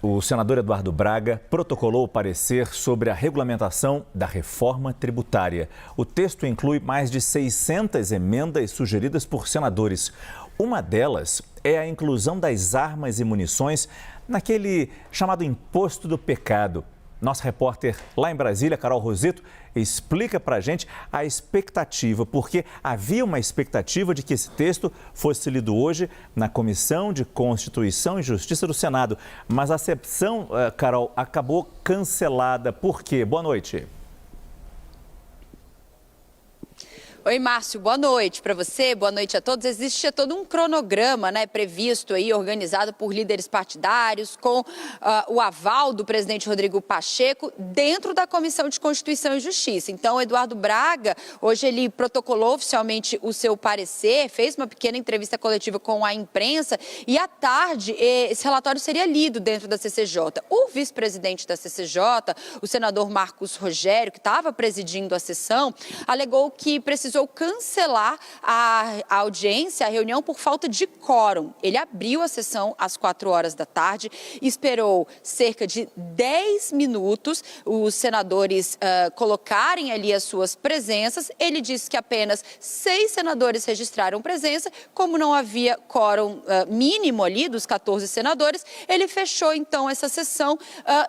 O senador Eduardo Braga protocolou o parecer sobre a regulamentação da reforma tributária. O texto inclui mais de 600 emendas sugeridas por senadores. Uma delas é a inclusão das armas e munições naquele chamado imposto do pecado. Nossa repórter lá em Brasília, Carol Roseto, explica para a gente a expectativa, porque havia uma expectativa de que esse texto fosse lido hoje na Comissão de Constituição e Justiça do Senado. Mas a sessão, Carol, acabou cancelada. Por quê? Boa noite. Oi, Márcio, boa noite para você, boa noite a todos. Existia todo um cronograma, previsto aí, organizado por líderes partidários, com o aval do presidente Rodrigo Pacheco, dentro da Comissão de Constituição e Justiça. Então, Eduardo Braga, hoje ele protocolou oficialmente o seu parecer, fez uma pequena entrevista coletiva com a imprensa e, à tarde, esse relatório seria lido dentro da CCJ. O vice-presidente da CCJ, o senador Marcos Rogério, que estava presidindo a sessão, alegou que precisou cancelar a audiência, a reunião, por falta de quórum. Ele abriu a sessão às 4 horas da tarde, esperou cerca de 10 minutos os senadores colocarem ali as suas presenças. Ele disse que apenas 6 senadores registraram presença. Como não havia quórum mínimo ali dos 14 senadores, ele fechou então essa sessão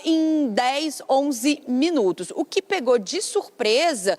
em 10, 11 minutos. O que pegou de surpresa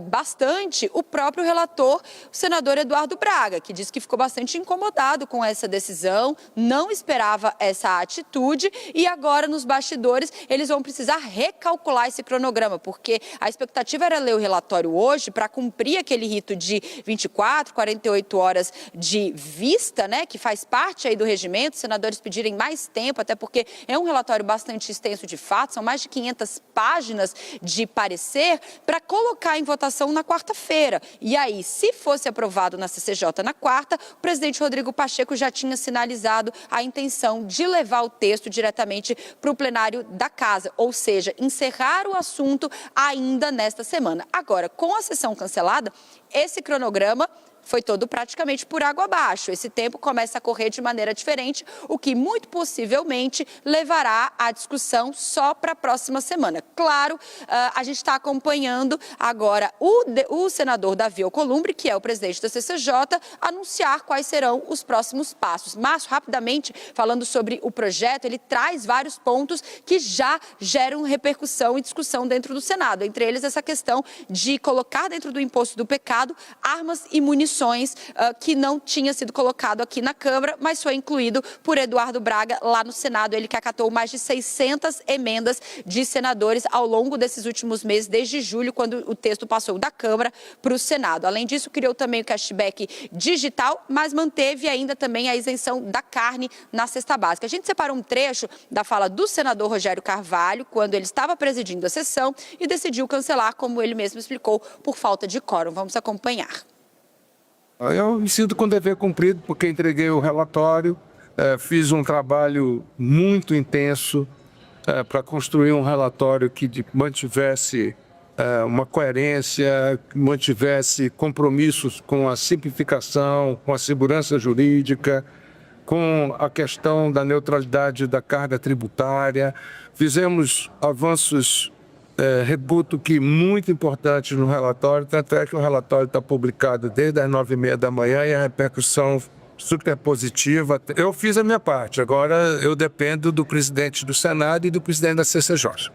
bastante o próprio relator, o senador Eduardo Braga, que disse que ficou bastante incomodado com essa decisão, não esperava essa atitude e agora nos bastidores eles vão precisar recalcular esse cronograma, porque a expectativa era ler o relatório hoje para cumprir aquele rito de 24, 48 horas de vista, que faz parte aí do regimento, os senadores pedirem mais tempo, até porque é um relatório bastante extenso de fato, são mais de 500 páginas de parecer, para colocar em votação na quarta-feira. E aí, se fosse aprovado na CCJ na quarta, o presidente Rodrigo Pacheco já tinha sinalizado a intenção de levar o texto diretamente para o plenário da Casa, ou seja, encerrar o assunto ainda nesta semana. Agora, com a sessão cancelada, esse cronograma foi todo praticamente por água abaixo. Esse tempo começa a correr de maneira diferente, o que muito possivelmente levará a discussão só para a próxima semana. Claro, a gente está acompanhando agora o senador Davi Alcolumbre, que é o presidente da CCJ, anunciar quais serão os próximos passos. Mas, rapidamente, falando sobre o projeto, ele traz vários pontos que já geram repercussão e discussão dentro do Senado. Entre eles, essa questão de colocar dentro do imposto do pecado armas e munições que não tinha sido colocado aqui na Câmara, mas foi incluído por Eduardo Braga lá no Senado. Ele que acatou mais de 600 emendas de senadores ao longo desses últimos meses, desde julho, quando o texto passou da Câmara para o Senado. Além disso, criou também o cashback digital, mas manteve ainda também a isenção da carne na cesta básica. A gente separou um trecho da fala do senador Rogério Carvalho, quando ele estava presidindo a sessão e decidiu cancelar, como ele mesmo explicou, por falta de quórum. Vamos acompanhar. Eu me sinto com dever cumprido, porque entreguei o relatório, fiz um trabalho muito intenso para construir um relatório que mantivesse uma coerência, que mantivesse compromissos com a simplificação, com a segurança jurídica, com a questão da neutralidade da carga tributária. Fizemos avanços reputo que muito importante no relatório, tanto é que o relatório está publicado desde as 9h30 da manhã e a repercussão super positiva. Eu fiz a minha parte, agora eu dependo do presidente do Senado e do presidente da CCJ.